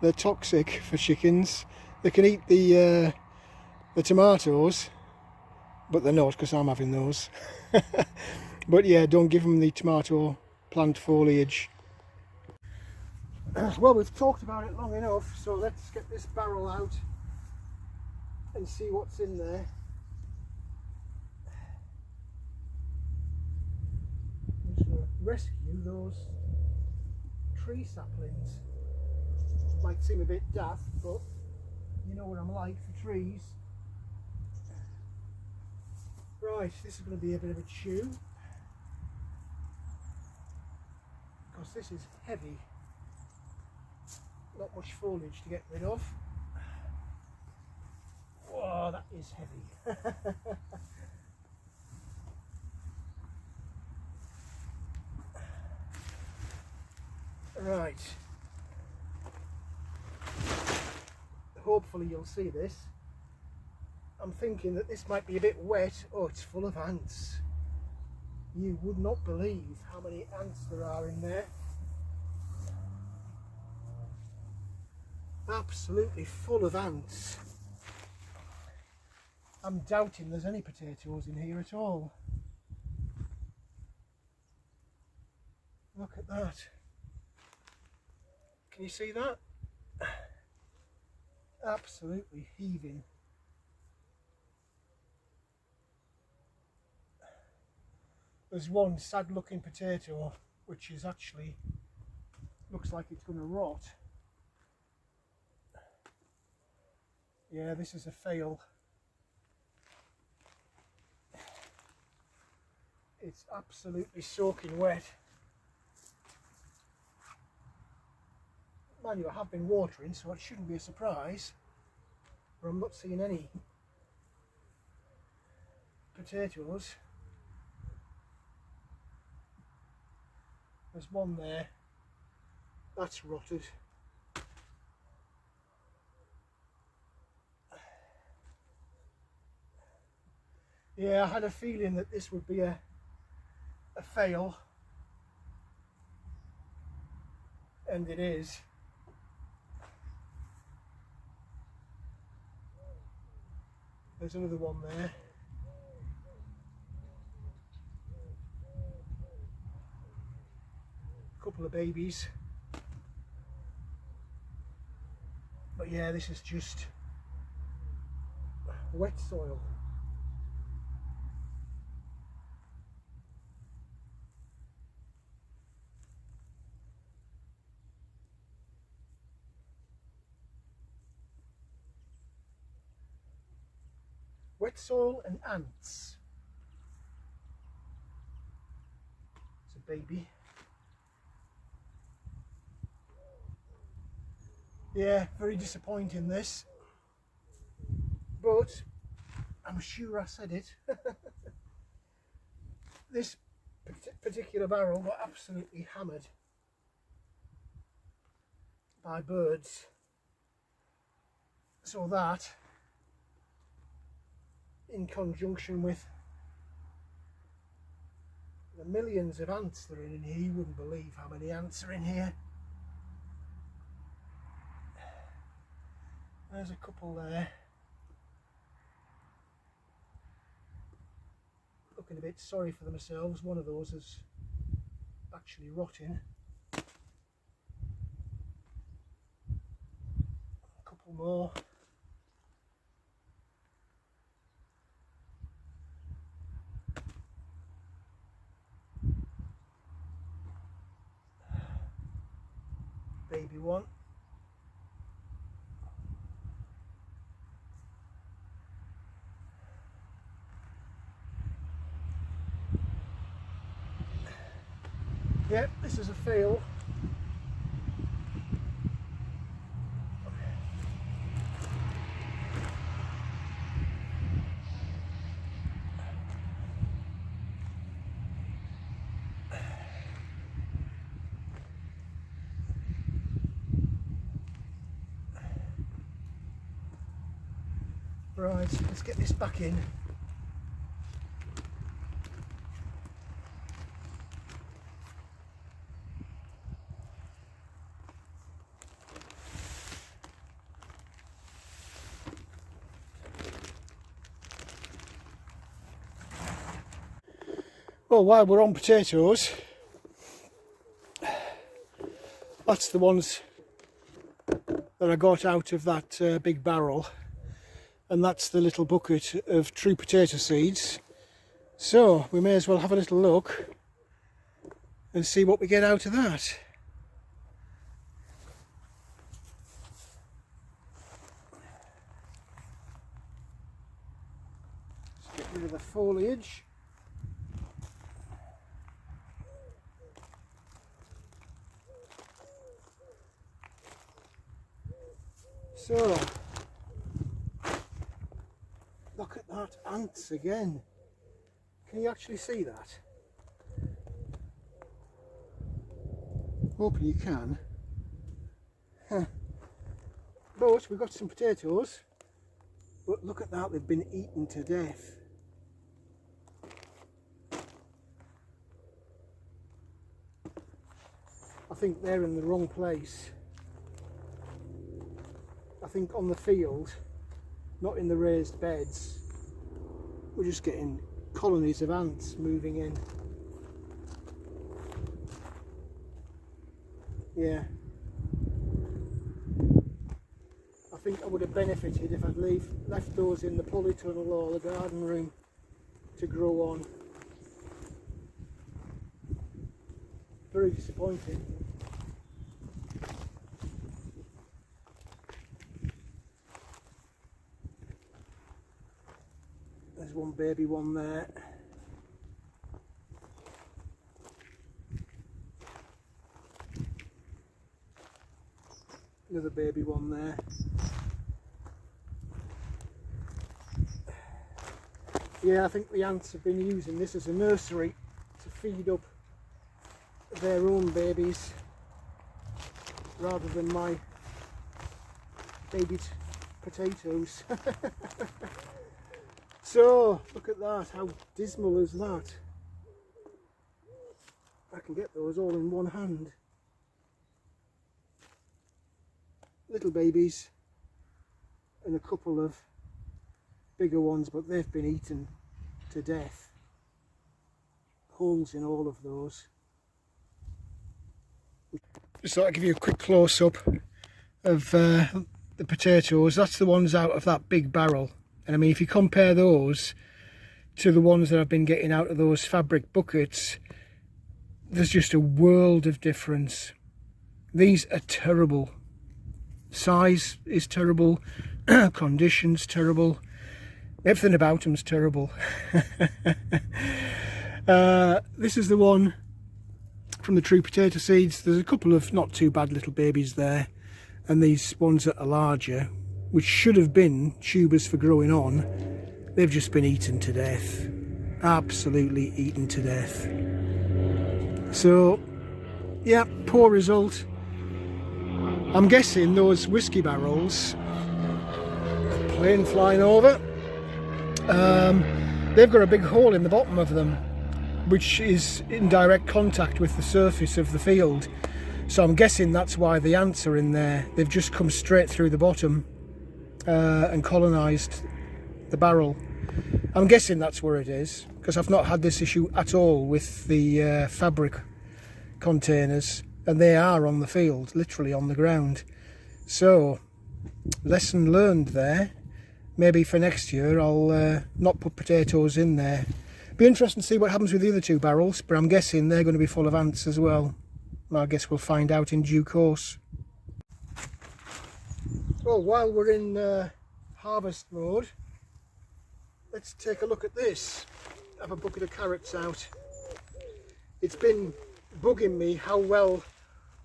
S2: they're toxic for chickens. They can eat the tomatoes, but they're not, because I'm having those. But yeah, don't give them the tomato plant foliage. Well, we've talked about it long enough, so let's get this barrel out and see what's in there. I'm just going to rescue those tree saplings. Might seem a bit daft, but you know what I'm like for trees. Right, this is going to be a bit of a chew, because this is heavy. Not much foliage to get rid of. Whoa, that is heavy. Right. Hopefully you'll see this. I'm thinking that this might be a bit wet. Oh, it's full of ants. You would not believe how many ants there are in there. Absolutely full of ants. I'm doubting there's any potatoes in here at all. Look at that. Can you see that? Absolutely heaving. There's one sad looking potato which is actually looks like it's going to rot. Yeah, this is a fail. It's absolutely soaking wet. Mind you, I have been watering, so it shouldn't be a surprise. But I'm not seeing any potatoes. There's one there. That's rotted. Yeah, I had a feeling that this would be a fail. And it is. There's another one there. A couple of babies. But yeah, this is just wet soil. Wet soil and ants. It's a baby. Yeah, very disappointing this. But I'm sure I said it. This particular barrel got absolutely hammered by birds. So that in conjunction with the millions of ants that are in here. You wouldn't believe how many ants are in here. There's a couple there, looking a bit sorry for themselves. One of those is actually rotting. A couple more. Baby one. Yep, this is a fail. Right, let's get this back in. Well, while we're on potatoes, that's the ones that I got out of that big barrel, and that's the little bucket of true potato seeds. So we may as well have a little look and see what we get out of that. Let's get rid of the foliage. So, look at that, ants again. Can you actually see that? Hoping you can. Huh. But we've got some potatoes. But look at that, they've been eaten to death. I think they're in the wrong place. I think on the field, not in the raised beds. We're just getting colonies of ants moving in. Yeah. I think I would have benefited if I'd left those in the polytunnel or the garden room to grow on. Very disappointing. There's one baby one there. Another baby one there. Yeah, I think the ants have been using this as a nursery to feed up their own babies rather than my baby potatoes. So, look at that, how dismal is that? I can get those all in one hand. Little babies and a couple of bigger ones, but they've been eaten to death. Holes in all of those. Just thought I'd give you a quick close-up of the potatoes. That's the ones out of that big barrel. And I mean, if you compare those to the ones that I've been getting out of those fabric buckets, there's just a world of difference. These are terrible. Size is terrible, conditions terrible, everything about them's terrible. This is the one from the true potato seeds. There's a couple of not too bad little babies there, and these ones that are larger, which should have been tubers for growing on, they've just been eaten to death. Absolutely eaten to death. So, yeah, poor result. I'm guessing those whiskey barrels, plane flying over, They've got a big hole in the bottom of them, which is in direct contact with the surface of the field. So I'm guessing that's why the ants are in there. They've just come straight through the bottom and colonised the barrel. I'm guessing that's where it is, because I've not had this issue at all with the fabric containers, and they are on the field, literally on the ground. So, lesson learned there. Maybe for next year I'll not put potatoes in there. Be interesting to see what happens with the other two barrels, but I'm guessing they're going to be full of ants as well. I guess we'll find out in due course. Well, while we're in harvest mode, let's take a look at this. I have a bucket of carrots out. It's been bugging me how well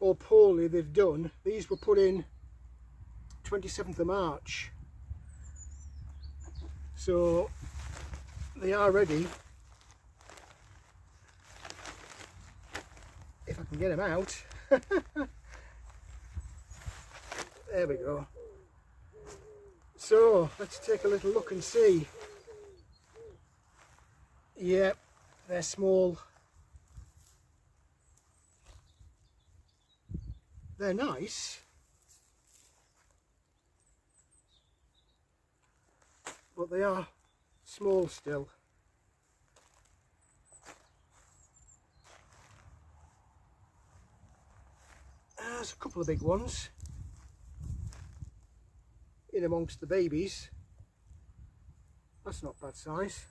S2: or poorly they've done. These were put in 27th of March. So they are ready. If I can get them out. There we go. So let's take a little look and see. Yep, they're small. They're nice, but they are small still. There's a couple of big ones in amongst the babies. That's not bad size.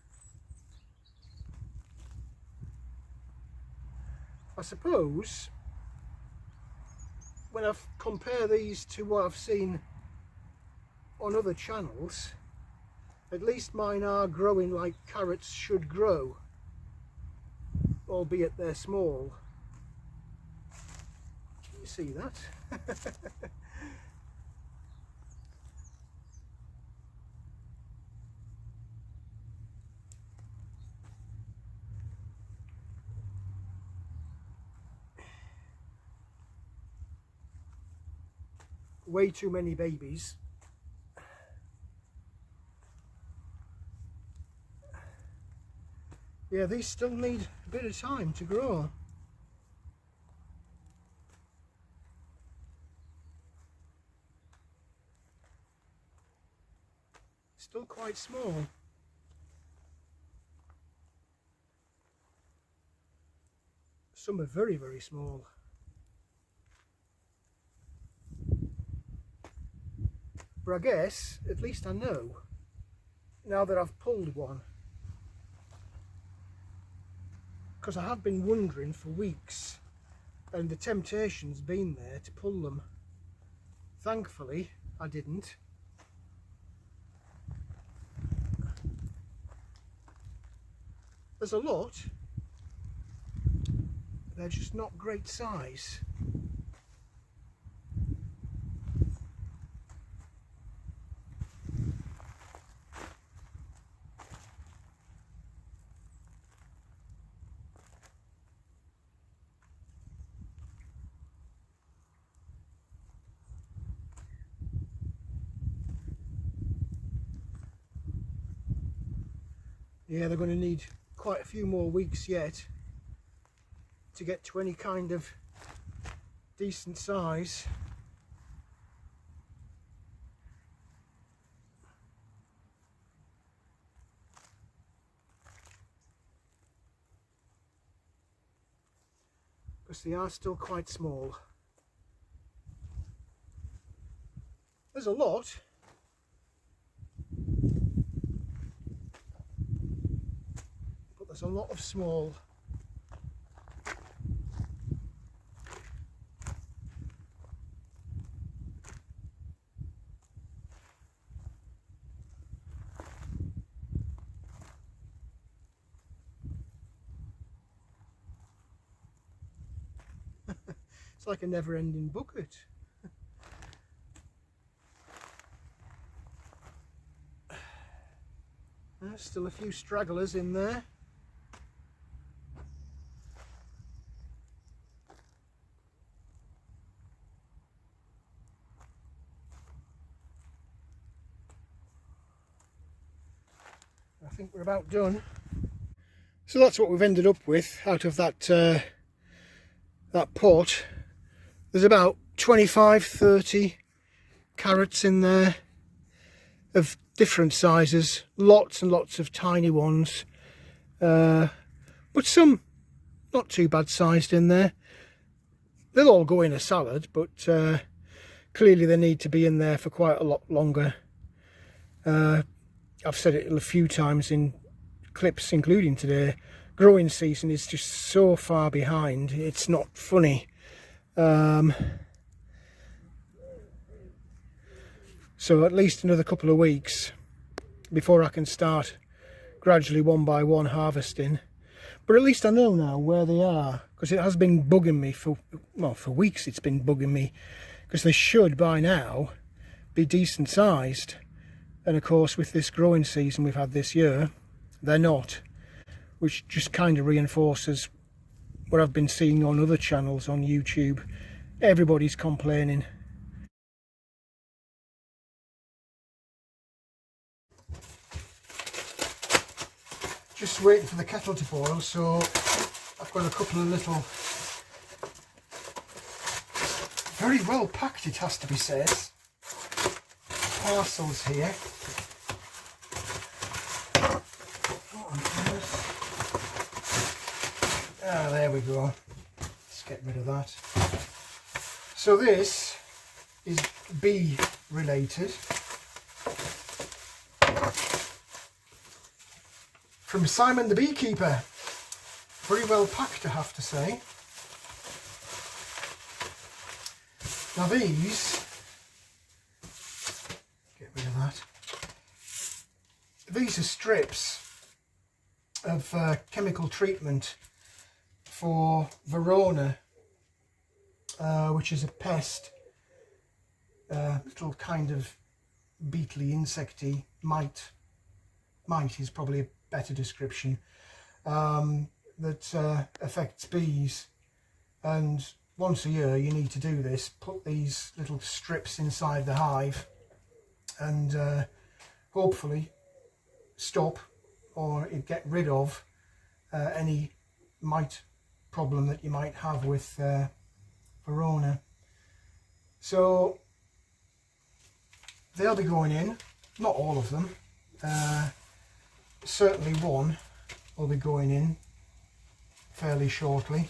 S2: I suppose when I compare these to what I've seen on other channels, at least mine are growing like carrots should grow, albeit they're small. Can you see that? Way too many babies. Yeah, these still need a bit of time to grow. Still quite small. Some are very, very small. But I guess, at least I know, now that I've pulled one. Because I have been wondering for weeks, and the temptation's been there to pull them. Thankfully, I didn't. There's a lot. They're just not great size. Yeah, they're going to need quite a few more weeks yet to get to any kind of decent size. Because they are still quite small. There's a lot. But there's a lot of small. It's like a never-ending bucket. There's still a few stragglers in there. I think we're about done. So that's what we've ended up with out of that that pot. There's about 25-30 carrots in there of different sizes, lots and lots of tiny ones, but some not too bad sized in there. They'll all go in a salad, but clearly they need to be in there for quite a lot longer. I've said it a few times in clips, including today, growing season is just so far behind, it's not funny. So at least another couple of weeks before I can start gradually one by one harvesting. But at least I know now where they are, because it has been bugging me for weeks. It's been bugging me because they should by now be decent sized, and of course with this growing season we've had this year, they're not, which just kind of reinforces what I've been seeing on other channels on YouTube. Everybody's complaining. Just waiting for the kettle to boil, so I've got a couple of little, very well packed it has to be said, parcels here. Ah, there we go. Let's get rid of that. So this is bee related. From Simon the Beekeeper. Very well packed, I have to say. Now these, get rid of that. These are strips of chemical treatment for Verona, which is a pest, little kind of beetly, insecty, mite is probably a better description, that affects bees. And once a year you need to do this, put these little strips inside the hive and hopefully stop or get rid of any mite problem that you might have with Verona. So they'll be going in, not all of them, certainly one will be going in fairly shortly.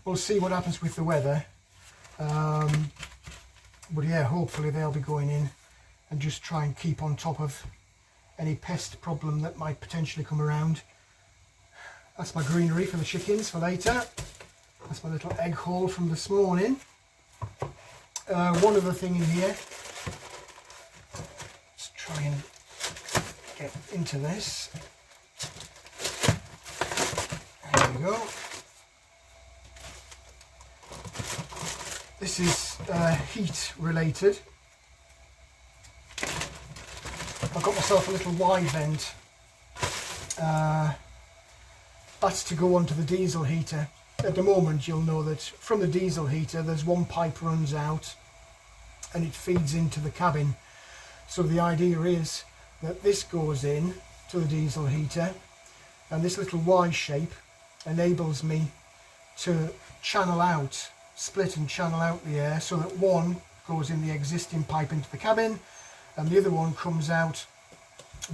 S2: We'll see what happens with the weather, but yeah, hopefully they'll be going in and just try and keep on top of any pest problem that might potentially come around. That's my greenery for the chickens for later. That's my little egg haul from this morning. One other thing in here, let's try and get into this. There we go. This is heat related. I've got myself a little Y vent. That's to go onto the diesel heater. At the moment you'll know that from the diesel heater there's one pipe runs out and it feeds into the cabin. So the idea is that this goes in to the diesel heater, and this little Y shape enables me to channel out, split and channel out the air, so that one goes in the existing pipe into the cabin and the other one comes out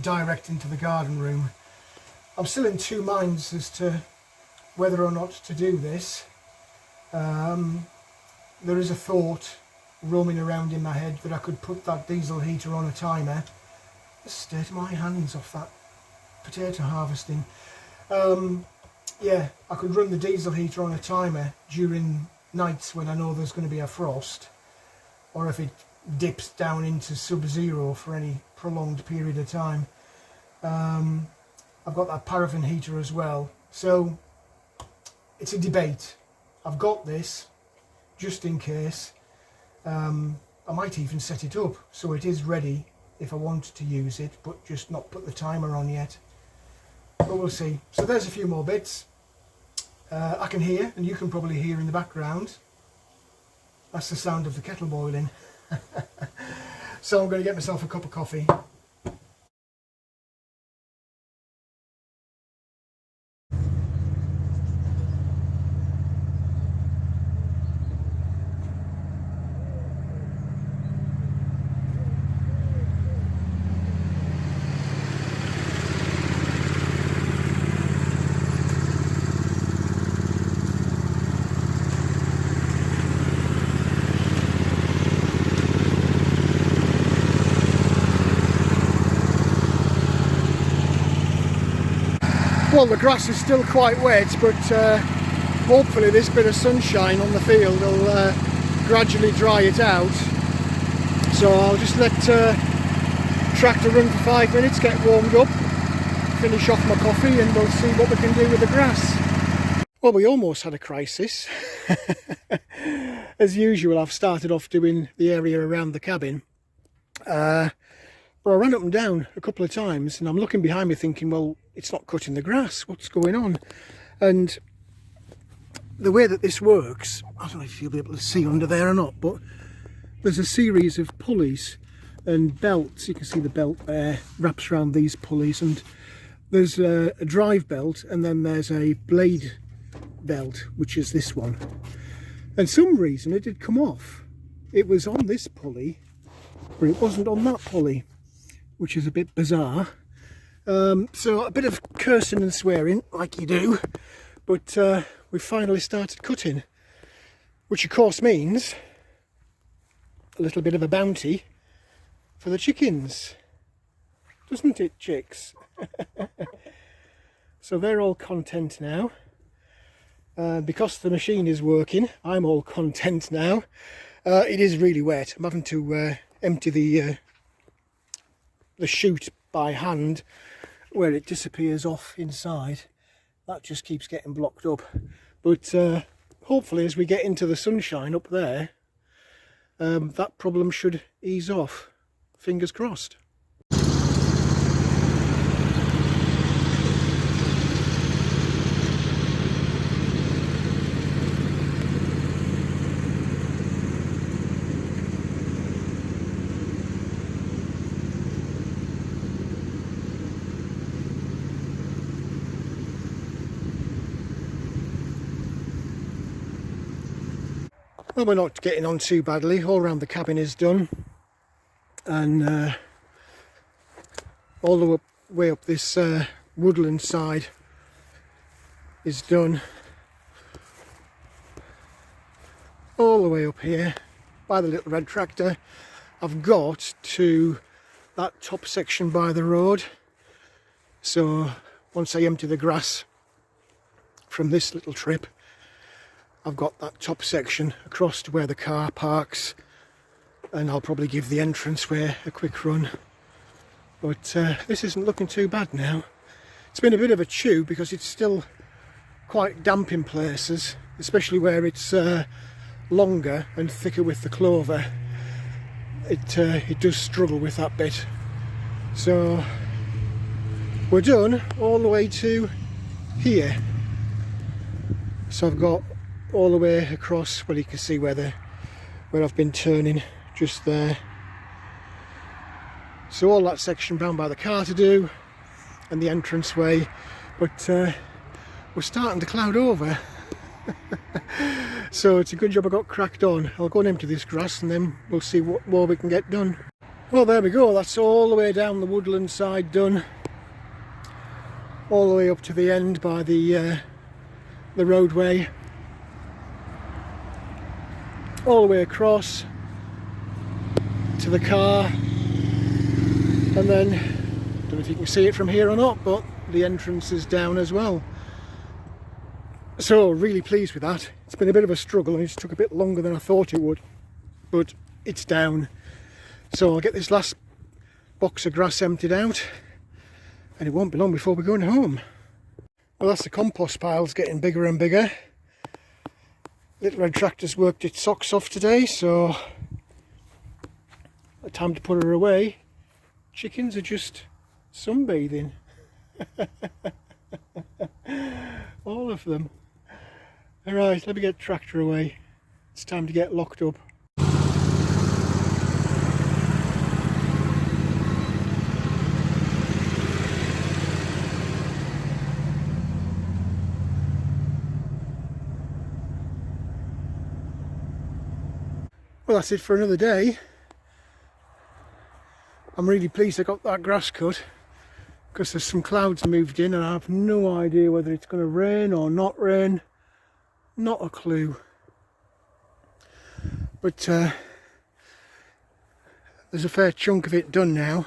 S2: direct into the garden room. I'm still in two minds as to whether or not to do this. There is a thought roaming around in my head that I could put that diesel heater on a timer. Just state my hands off that potato harvesting. Yeah, I could run the diesel heater on a timer during nights when I know there's going to be a frost, or if it dips down into sub-zero for any prolonged period of time. I've got that paraffin heater as well, so it's a debate. I've got this just in case. I might even set it up so it is ready if I want to use it, but just not put the timer on yet. But we'll see. So there's a few more bits. I can hear, and you can probably hear in the background, that's the sound of the kettle boiling. So I'm going to get myself a cup of coffee. Well, the grass is still quite wet, but hopefully this bit of sunshine on the field will gradually dry it out. So I'll just let tractor run for 5 minutes, get warmed up, finish off my coffee, and we'll see what we can do with the grass. Well, we almost had a crisis. As usual, I've started off doing the area around the cabin, but I ran up and down a couple of times, and I'm looking behind me thinking, well, it's not cutting the grass, what's going on? And the way that this works, I don't know if you'll be able to see under there or not, but there's a series of pulleys and belts. You can see the belt there wraps around these pulleys, and there's a drive belt, and then there's a blade belt, which is this one. And some reason it did come off. It was on this pulley, but it wasn't on that pulley, which is a bit bizarre. So a bit of cursing and swearing, like you do, but we finally started cutting, which of course means a little bit of a bounty for the chickens, doesn't it, chicks? So they're all content now. Because the machine is working, I'm all content now. It is really wet. I'm having to empty the chute by hand, where it disappears off inside. That just keeps getting blocked up. But hopefully as we get into the sunshine up there, that problem should ease off. Fingers crossed. Well, we're not getting on too badly. All around the cabin is done, and all the way up this woodland side is done. All the way up here by the little red tractor, I've got to that top section by the road. So once I empty the grass from this little trip, I've got that top section across to where the car parks, and I'll probably give the entranceway a quick run. But this isn't looking too bad now. It's been a bit of a chew because it's still quite damp in places, especially where it's longer and thicker with the clover. It does struggle with that bit. So we're done all the way to here. So I've got all the way across, well, you can see where I've been turning just there. So all that section bound by the car to do, and the entranceway, but we're starting to cloud over. So it's a good job I got cracked on. I'll go and empty this grass and then we'll see what more we can get done. Well, there we go, that's all the way down the woodland side done, all the way up to the end by the roadway, all the way across to the car, and then, don't know if you can see it from here or not, but the entrance is down as well. So really pleased with that. It's been a bit of a struggle and it's took a bit longer than I thought it would, but it's down. So I'll get this last box of grass emptied out, and it won't be long before we're going home. Well, that's the compost pile's getting bigger and bigger. Little red tractor's worked its socks off today, so time to put her away. Chickens are just sunbathing. All of them. Alright, let me get the tractor away. It's time to get locked up. Well, that's it for another day. I'm really pleased I got that grass cut, because there's some clouds moved in and I have no idea whether it's going to rain or not rain. Not a clue. But there's a fair chunk of it done now.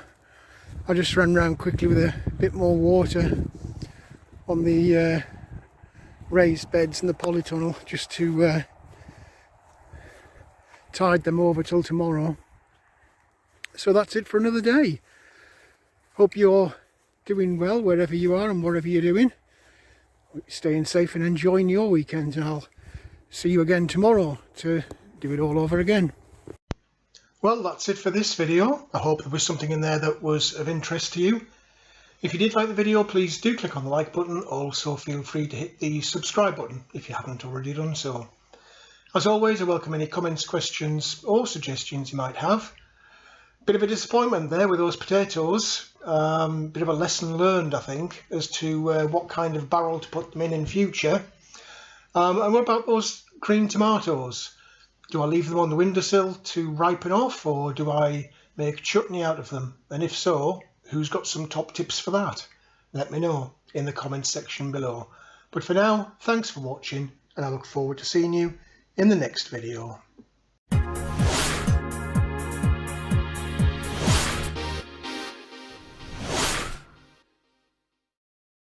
S2: I just ran round quickly with a bit more water on the raised beds and the polytunnel, just to tide them over till tomorrow. So that's it for another day. Hope you're doing well wherever you are and whatever you're doing. Staying safe and enjoying your weekend, and I'll see you again tomorrow to do it all over again.
S1: Well, that's it for this video. I hope there was something in there that was of interest to you. If you did like the video, please do click on the like button. Also feel free to hit the subscribe button if you haven't already done so. As always, I welcome any comments, questions or suggestions you might have. Bit of a disappointment there with those potatoes. Bit of a lesson learned, I think, as to what kind of barrel to put them in future. And what about those green tomatoes? Do I leave them on the windowsill to ripen off, or do I make chutney out of them? And if so, who's got some top tips for that? Let me know in the comments section below. But for now, thanks for watching, and I look forward to seeing you in the next video.